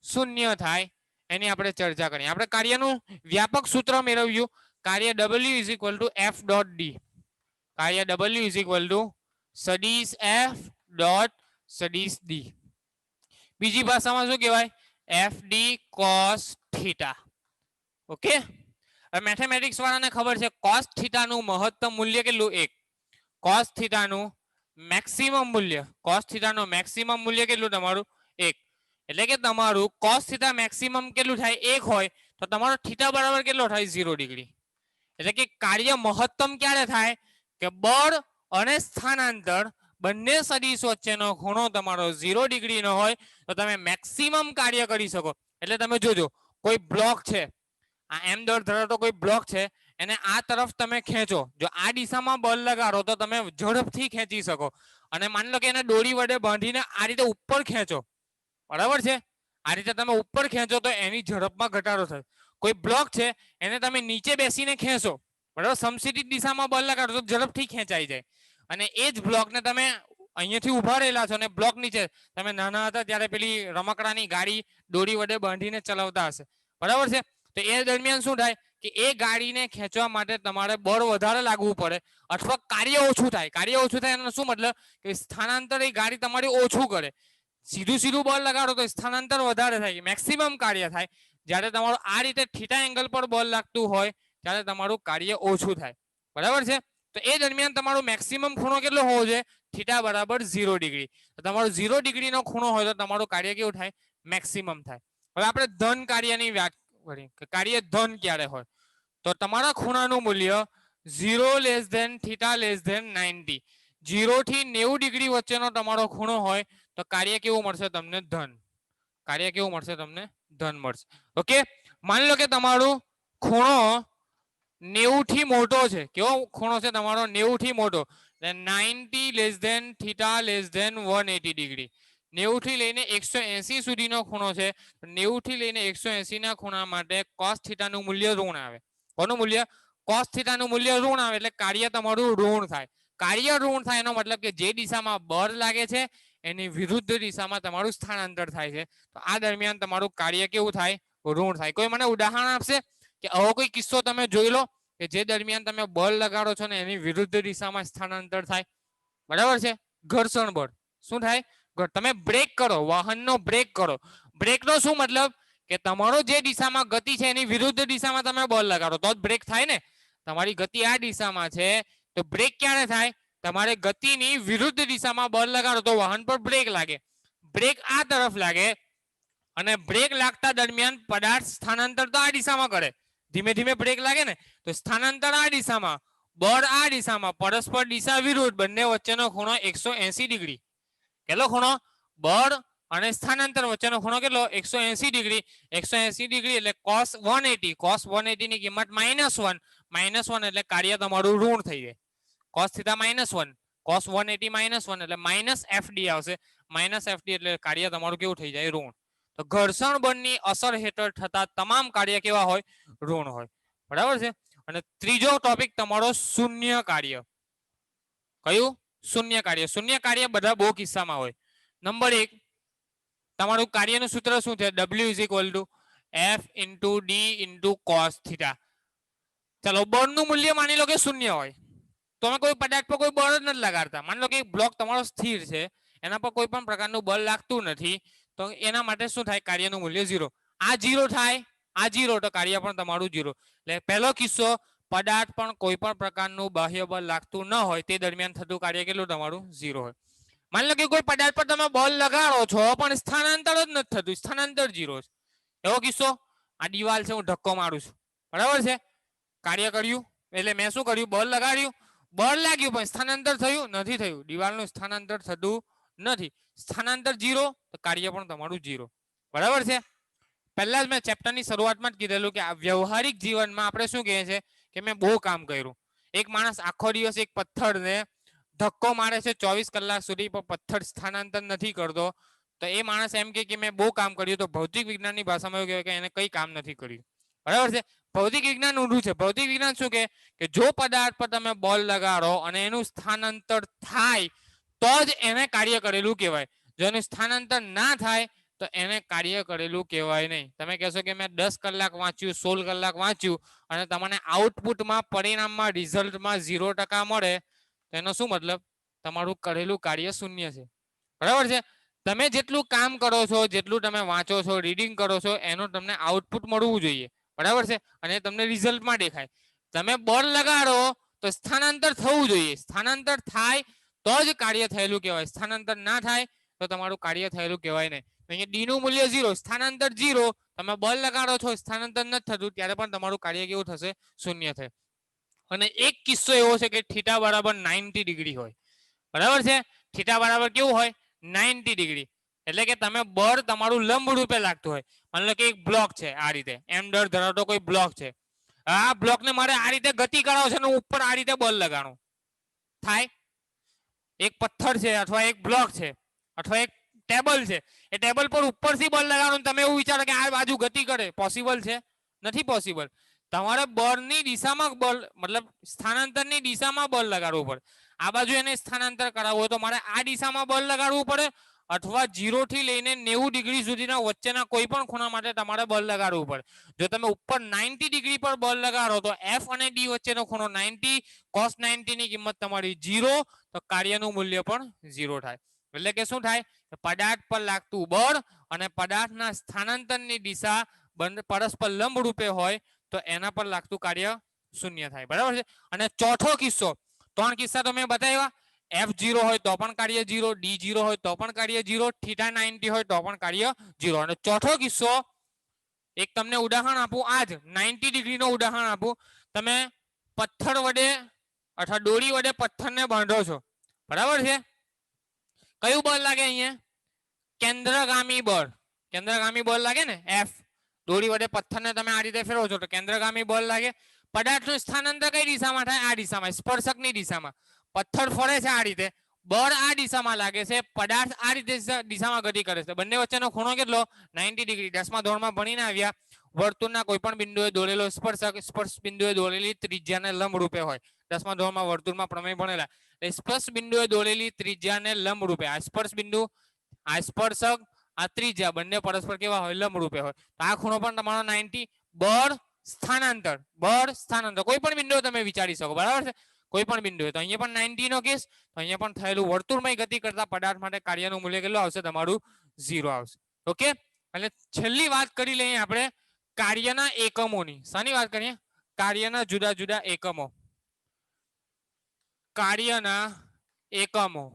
શૂન્ય થાય, એની આપણે ચર્ચા કરીએ. આપણે કાર્યનું વ્યાપક સૂત્ર મેળવ્યું. કાર્ય W is equal to F dot D. કાર્ય W ઇઝ ઇક્વલ ટુ સદિશ F ડોટ સદિશ D. બીજી ભાષામાં શું કહેવાય? FD cos theta. ઓકે. હવે મેથેમેટિક્સ વાળાને ખબર છે cos થીટાનું મહત્તમ મૂલ્ય કેટલું? 1. cos થીટાનું મેક્સિમમ મૂલ્ય, cos થીટાનું મેક્સિમમ મૂલ્ય કેટલું તમારું? 1. એટલે કે તમારું cos થીટા મેક્સિમમ કેટલું થાય? 1 હોય તો તમારો થીટા બરાબર કેટલો થાય? 0 ડિગ્રી. એટલે કે કાર્ય મહત્તમ ક્યારે થાય કે બળ અને સ્થાનાંતર બંને સદિશ વચ્ચેનો ખૂણો તમારો 0 ડિગ્રીનો હોય તો તમે મેક્સિમમ કાર્ય કરી શકો. એટલે તમે જોજો, કોઈ બ્લોક છે, આ m દળ ધરાવતો કોઈ બ્લોક છે, એને આ તરફ તમે ખેંચો, જો આ દિશામાં બળ લગાડો તો તમે ઝડપથી ખેંચી શકો. અને માની લો કે એને દોરી વડે બાંધીને આ રીતે ઉપર ખેંચો, બરાબર છે. આ રીતે તમે ઉપર ખેંચો તો એની ઝડપમાં ઘટાડો થાય. કોઈ બ્લોક છે એને તમે નીચે બેસીને ખેંચો, બરાબર, સમક્ષિતિજ દિશામાં બળ લગાડો તો ઝડપથી ખેંચાઈ જાય. અને એ જ બ્લોકને તમે અહીંયાથી ઉભા રહેલા છો અને બ્લોક નીચે, તમે નાના હતા ત્યારે પેલી રમકડાની ગાડી દોરી વડે બાંધીને ચલાવતા હશે, બરાબર છે. તો એ દરમિયાન શું થાય કે એ ગાડીને ખેંચવા માટે તમારે બળ વધારે લાગવું પડે અથવા કાર્ય ઓછું થાય. કાર્ય ઓછું થાય એનો શું મતલબ કે સ્થાનાંતર એ ગાડી તમારી ઓછું કરે. સીધું સીધું બળ લગાડો તો સ્થાનાંતર વધારે થાય, મેક્સિમમ કાર્ય થાય. જ્યારે તમારું આ રીતે થીટા એંગલ પર બળ લાગતું હોય ત્યારે તમારું કાર્ય ઓછું થાય, બરાબર છે. તો એ દરમિયાન તમારું મેક્સિમમ ખૂણો કેટલો હોવો જોઈએ? થીટા બરાબર 0 ડિગ્રી. તો તમારો 0 ડિગ્રીનો ખૂણો હોય તો તમારું કાર્ય કેવું થાય? મેક્સિમમ થાય. હવે આપણે ધન કાર્યની વ્યાખ્યા કરી કે કાર્ય ધન ક્યારે હોય? તો તમારા ખૂણાનું મૂલ્ય 0 less than theta less than 90. 0 થી 90 ડિગ્રી વચ્ચેનો તમારો ખૂણો હોય તો કાર્ય કેવું મળશે તમને? ધન. કાર્ય કેવું મળશે તમને? ધન મળશે. ઓકે. માની લો કે તમારું ખૂણો 90 થી મોટો છે. કેવો ખૂણો છે તમારો? 90 થી મોટો. 90 less than theta less than 180 degree. 90 થી લઈને 180 સુધીનો ખૂણો છે. 90 થી લઈને 180 ના ખૂણા માટે cos થીટાનું મૂલ્ય ઋણ આવે. કોનું મૂલ્ય? cos થીટાનું મૂલ્ય ઋણ આવે એટલે કાર્ય તમારું ઋણ થાય. કાર્ય ઋણ થાય એનો મતલબ કે જે દિશામાં બળ લાગે છે એની વિરુદ્ધ દિશામાં તમારું સ્થાનાંતર થાય છે. તો આ દરમિયાન તમારું કાર્ય કેવું થાય? ઋણ થાય. કોઈ મને ઉદાહરણ આપશે કે આવો કોઈ કિસ્સો તમે જોઈ લો કે જે દરમિયાન તમે બળ લગાડો છો ને એની વિરુદ્ધ દિશામાં સ્થાનાંતર થાય, બરાબર છે. ઘર્ષણ બળ. શું થાય? તમે બ્રેક કરો, વાહનનો બ્રેક કરો. બ્રેકનો શું મતલબ કે તમારો જે દિશામાં ગતિ છે એની વિરુદ્ધ દિશામાં તમે બળ લગાડો તો જ બ્રેક થાય ને. તમારી ગતિ આ દિશામાં છે તો બ્રેક ક્યારે થાય? તમારે ગતિની વિરુદ્ધ દિશામાં બળ લગાડો તો વાહન પર બ્રેક લાગે. બ્રેક આ તરફ લાગે અને બ્રેક લાગતા દરમિયાન પદાર્થ સ્થાનાંતર તો આ દિશામાં કરે. ધીમે ધીમે બ્રેક લાગે ને તો સ્થાનાંતર આ દિશામાં, બળ આ દિશામાં, પરસ્પર દિશા વિરુદ્ધ, બંને વચ્ચેનો ખૂણો 180 ડિગ્રી. કેટલો ખૂણો? બળ અને સ્થાનાંતર વચ્ચેનો ખૂણો કેટલો? 180 ડિગ્રી. 180 ડિગ્રી એટલે cos 180. cos 180 ની કિંમત -1. -1 એટલે કાર્ય તમારું ઋણ થઈ જાય. cos થીટા -1, cos 180 -1 એટલે -FD આવશે. -FD એટલે કાર્ય તમારું કેવું થઈ જાય? ઋણ. તો ઘર્ષણ બળની અસર હેઠળ થતા તમામ કાર્ય કેવા હોય? ઋણ હોય, બરાબર છે. અને ત્રીજો ટોપિક તમારો શૂન્ય કાર્ય. કયું? શૂન્ય કાર્ય. શૂન્ય કાર્ય બધા બહુ કિસ્સામાં હોય. નંબર 1, તમારું કાર્યનું સૂત્ર શું છે? W is equal to F into D into cos theta. ચલો, બળનું મૂલ્ય માની લો કે શૂન્ય હોય તમે કોઈ પદાર્થ પર કોઈ બળ જ નથી લગાડતા. માની લો કે એક બ્લોક તમારો સ્થિર છે, એના પર કોઈ પણ પ્રકારનું બળ લાગતું નથી, તો એના માટે શું થાય? કાર્યનું મૂલ્ય 0. આ 0 થાય, આ 0, તો કાર્ય પણ તમારું 0. એટલે પહેલો કિસ્સો, પદાર્થ પણ કોઈ પણ પ્રકારનું બાહ્ય બળ લાગતું ન હોય તે દરમિયાન થતું કાર્ય કેટલું તમારું? 0 હોય. માની લો કે કોઈ પદાર્થ પર તમે બળ લગાડો છો પણ સ્થાનાંતર જ નથી થતું, સ્થાનાંતર 0 છે. એવો કિસ્સો, આ દિવાલ છે, હું ધક્કો મારું છું, બરાબર છે, કાર્ય કર્યું, એટલે મેં શું કર્યું? બળ લગાડ્યું, બળ લાગ્યું પણ સ્થાનાંતર થયું નથી? થયું. દિવાલનું સ્થાનાંતર થતું નથી, સ્થાનાંતર 0, તો કાર્ય પણ તમારું 0. બરાબર છે. પહેલા જ મેં ચેપ્ટરની શરૂઆતમાં જ કીધેલું કે આ વ્યવહારિક જીવનમાં આપણે શું કહીએ છીએ કે મેં બહુ કામ કર્યું. એક માણસ આખો દિવસ એક પથ્થરને ધક્કો મારે છે 24 કલાક સુધી, પણ પથ્થર સ્થાનાંતર નથી કરતો, તો એ માણસ એમ કે મેં બહુ કામ કર્યું. તો ભૌતિક વિજ્ઞાનની ભાષામાં એવું કહેવાય કે એને કંઈ કામ નથી કર્યું. બરાબર છે. ભૌતિક વિજ્ઞાન ઊંધું છે. ભૌતિક વિજ્ઞાન શું કે જો પદાર્થ પર તમે બોલ લગાડો અને એનું સ્થાનાંતર થાય તો જ એને કાર્ય કરેલું કહેવાય. જો એનું સ્થાનાંતર ના થાય તો એને કાર્ય કરેલું કહેવાય નહીં. તમે કહેશો કે મેં 10 કલાક વાંચ્યું, 16 કલાક વાંચ્યું અને તમને આઉટપુટમાં, પરિણામમાં, રિઝલ્ટમાં 0% મળે, તો એનો શું મતલબ? તમારું કરેલું કાર્ય શૂન્ય છે. બરાબર છે. તમે જેટલું કામ કરો છો, જેટલું તમે વાંચો છો, રીડિંગ કરો છો, એનું તમને આઉટપુટ મળવું જોઈએ. બરાબર છે. અને તમને રિઝલ્ટમાં દેખાય. તમે બળ લગાડો તો સ્થાનાંતર થવું જોઈએ. સ્થાનાંતર થાય તો જ કાર્ય થયેલું કહેવાય. સ્થાનાંતર ના થાય તો તમારું કાર્ય થયેલું કહેવાય નહીં. અહીંયા ડી નું મૂલ્ય 0, સ્થાનાંતર 0. તમે બળ લગાડો છો, સ્થાનાંતર નથી થતું, ત્યારે પણ તમારું કાર્ય કેવું થશે? શૂન્ય થશે. અને એક કિસ્સો એવો છે કે થીટા બરાબર 90 ડિગ્રી હોય. બરાબર છે. થીટા બરાબર કેવું હોય? 90 ડિગ્રી. એટલે કે તમે બળ તમારું લંબ રૂપે લાગતું હોય. માની લો કે એક બ્લોક છે, આ રીતે એમ દર ધરાવતો કોઈ બ્લોક છે. આ બ્લોકને મારે આ રીતે ગતિ કરાવો છે અને ઉપર આ રીતે બળ લગાડો, થાય? એક પથ્થર છે અથવા એક બ્લોક છે અથવા એક ટેબલ છે, એ ટેબલ પર ઉપરથી બળ લગાડો, તમે એવું વિચારો કે આ બાજુ ગતિ કરે, પોસિબલ છે? નથી પોસિબલ. તમારે બળની દિશામાં બળ, મતલબ સ્થાનાંતરની દિશામાં બળ લગાડવું પડે. આ બાજુ એને સ્થાનાંતર કરાવવું હોય તો મારે આ દિશામાં બળ લગાડવું પડે, અથવા 0 થી લઈને 90 ડિગ્રી સુધીના વચ્ચેના કોઈ પણ ખૂણા માટે તમારે બળ લગાડવું પડે. જો તમે ઉપર 90 ડિગ્રી પર બળ લગાડો તો F અને D વચ્ચેનો ખૂણો 90, cos 90 ની કિંમત તમારી 0, તો કાર્યનું મૂલ્ય પણ 0 થાય. એટલે કે શું થાય? પદાર્થ પર લાગતું બળ અને પદાર્થના સ્થાનાંતરની દિશા પરસ્પર લંબ રૂપે હોય તો એના પર લાગતું કાર્ય શૂન્ય થાય. બરાબર છે. અને ચોથો કિસ્સો, 3 કિસ્સા તો મેં બતાવ્યા. F0 હોય તો પણ કાર્ય 0, D0 હોય તો પણ કાર્ય 0, થીટા 90 હોય તો પણ કાર્ય 0. અને ચોથો કિસ્સો, એક તમને ઉદાહરણ આપું, આજ 90 ડિગ્રીનો ઉદાહરણ આપું. તમે પથ્થર વડે અથવા દોરી વડે પથ્થરને બાંધો છો, બરાબર છે. કયું બળ લાગે અહીંયા? કેન્દ્રગામી બળ. કેન્દ્રગામી બળ લાગે ને, F. દોરી વડે પથ્થરને તમે આ રીતે ફેરવો છો તો કેન્દ્રગામી બળ લાગે. પદાર્થનું સ્થાનાંતર કઈ દિશામાં થાય? આ દિશામાં, સ્પર્શકની દિશામાં. પથ્થર ફરે છે આ રીતે, બળ આ દિશામાં લાગે છે, પદાર્થ આ રીતે દિશામાં ગતિ કરે છે. બંને વચ્ચેનો ખૂણો કેટલો? 90 ડિગ્રી. 10મા ધોરણમાં ભણીને આવ્યા, વર્તુળના કોઈ પણ બિંદુએ દોરેલો સ્પર્શક સ્પર્શ બિંદુએ દોરેલી ત્રિજ્યાને લંબ રૂપે હોય. 10મા ધોરણમાં વર્તુળમાં પ્રમેય ભણેલા. સ્પર્શ બિંદુએ દોરેલી ત્રિજ્યાને લંબ રૂપે, આ સ્પર્શ બિંદુ, આ સ્પર્શક, આ ત્રિજ્યા, બંને પરસ્પર કેવા હોય? લંબ રૂપે હોય. તો આ ખૂણો પણ તમારો 90. બળ સ્થાનાંતર, બળ સ્થાનાંતર કોઈ પણ બિંદુએ તમે વિચારી શકો. બરાબર છે. કોઈ પણ બિંદુએ. તો અહીંયા પણ 90 નો કેસ. તો અહીંયા પણ થયેલું વર્તુળમય ગતિ કરતા પદાર્થ માટે કાર્યનું મૂલ્ય કેટલું આવશે? તમારું 0 આવશે. ઓકે. એટલે છેલ્લી વાત કરી લઈએ આપણે કાર્યના એકમોની. શાની વાત કરીએ? કાર્યના જુદા જુદા એકમો. કાર્યના એકમો.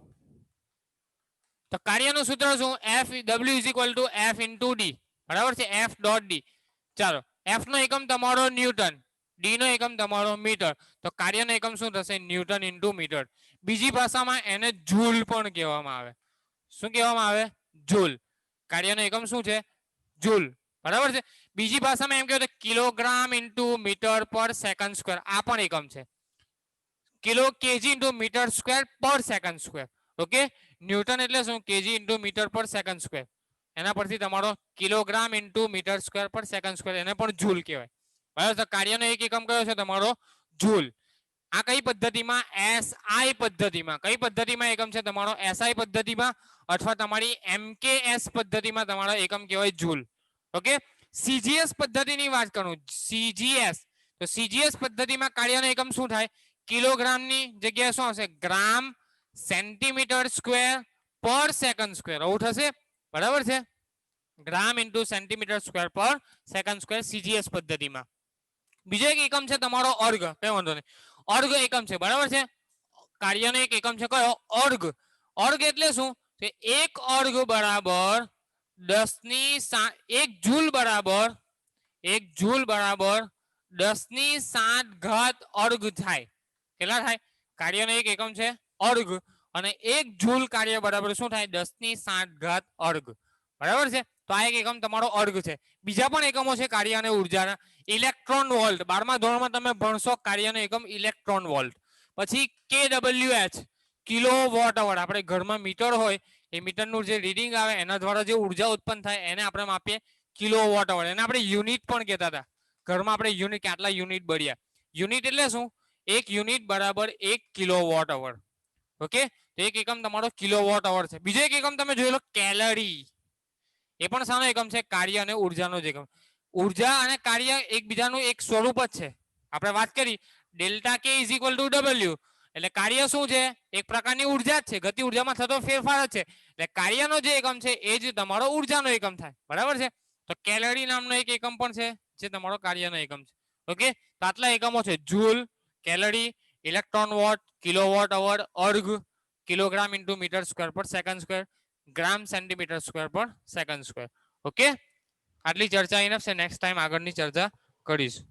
તો કાર્યનું સૂત્ર શું? F into D. બરાબર છે. F.D. ચાલો, F નો એકમ તમારો ન્યૂટન, D નો એકમ તમારો મીટર. તો કાર્યનો એકમ શું થશે? Newton into metre. બીજી ભાષામાં એને જૂલ પણ કહેવામાં આવે. શું કહેવામાં આવે? જૂલ. કાર્યનો એકમ શું છે? જૂલ. બરાબર છે. બીજી ભાષામાં એમ કહેવાય કિલોગ્રામ ઇન્ટુ મીટર પર સેકન્ડ સ્ક્વેર. આ પણ એકમ છે. Kilo KG into metre square પર સેકન્ડ સ્ક્વેર. ઓકે. ન્યૂટન એટલે શું? કેજી ઇન્ટુ મીટર પર સેકન્ડ સ્ક્વેર. એના પરથી તમારો કિલોગ્રામ ઇન્ટુ મીટર સ્ક્વેર પર સેકન્ડ સ્ક્વેર, એને પણ જૂલ કહેવાય. બરાબર. તો કાર્યનો એક એકમ કયો છે? તમારો જૂલ. આ કઈ પદ્ધતિમાં? એસઆઈ પદ્ધતિમાં. કઈ પદ્ધતિમાં એકમ છે તમારો? એસઆઈ પદ્ધતિમાં, અથવા તમારી એમકેએસ પદ્ધતિમાં તમારો એકમ કહેવાય જૂલ. ઓકે. સીજીએસ પદ્ધતિની વાત કરું, સીજીએસ, તો સીજીએસ પદ્ધતિમાં કાર્યનો એકમ શું થાય? કિલોગ્રામની જગ્યાએ શું આવશે? ગ્રામ સેન્ટીમીટર સ્ક્વેર પર સેકન્ડ સ્ક્વેર. આવું થશે, બરાબર છે? ગ્રામ ઇન્ટુ સેન્ટીમીટર સ્ક્વેર પર સેકન્ડ સ્ક્વેર સીજીએસ પદ્ધતિમાં. બીજો એક એકમ છે તમારો અર્ગ. કઈ વાંધો નહીં, અર્ગ એકમ છે, બરાબર છે? કાર્યનો એક એકમ છે કયો? અર્ગ. અર્ગ એટલે શું? કે એક અર્ગ બરાબર 1 જૂલ બરાબર 1 જૂલ બરાબર 10⁷ ઘાત અર્ગ થાય. કેટલા થાય? કાર્યનો એક એકમ છે અર્ગ, અને 1 જૂલ કાર્ય બરાબર શું થાય? 10⁷ ઘાત અર્ગ. બરાબર છે? તો આ એક એકમ તમારો અર્ગ છે. બીજા પણ એકમો છે કાર્ય અને ઉર્જાના. ઇલેક્ટ્રોન વોલ્ટ, 12મા ધોરણમાં તમે ભણશો કાર્યનો એકમ ઇલેક્ટ્રોન વોલ્ટ. પછી KWH કિલો વોટ અવર. આપણે ઘરમાં મીટર હોય, એ મીટરનું જે રીડિંગ આવે એના દ્વારા જે ઉર્જા ઉત્પન્ન થાય એને આપણે માપીએ કિલો વોટ અવર. એને આપણે યુનિટ પણ કહેતા હતા. ઘરમાં આપણે યુનિટ, કે આટલા યુનિટ બળ્યા. યુનિટ એટલે શું? 1 યુનિટ બરાબર 1 કિલો વોટ અવર. ઓકે, તો એક એકમ તમારો કિલો વોટ અવર છે. બીજો એક એકમ તમે જોઈ લો, કેલરી. એ પણ શાનો એકમ છે? કાર્ય અને ઉર્જાનો જ એકમ. ઉર્જા અને કાર્ય એકબીજાનું એક સ્વરૂપ જ છે. આપણે વાત કરી ડેલ્ટા કે ઇઝ ઇક્વલ ટુ ડબલ્યુ, એટલે કાર્ય શું છે? એક પ્રકારની ઉર્જા જ છે, ગતિ ઉર્જામાં થતો ફેરફાર જ છે. એટલે કાર્યનો જે એકમ છે એ જ તમારો ઉર્જાનો એકમ થાય. બરાબર છે? તો કેલરી નામનો એક એકમ પણ છે જે તમારો કાર્યનો એકમ છે. ઓકે, તો આટલા એકમો છે: joule, calorie, electron volt, kilowatt hour, erg, kilogram into metre square પર second square, gram centimetre square પર સેકન્ડ સ્ક્વેર. ઓકે, આટલી ચર્ચા ઇનફ છે. નેક્સ્ટ ટાઈમ આગળની ચર્ચા કરીશું.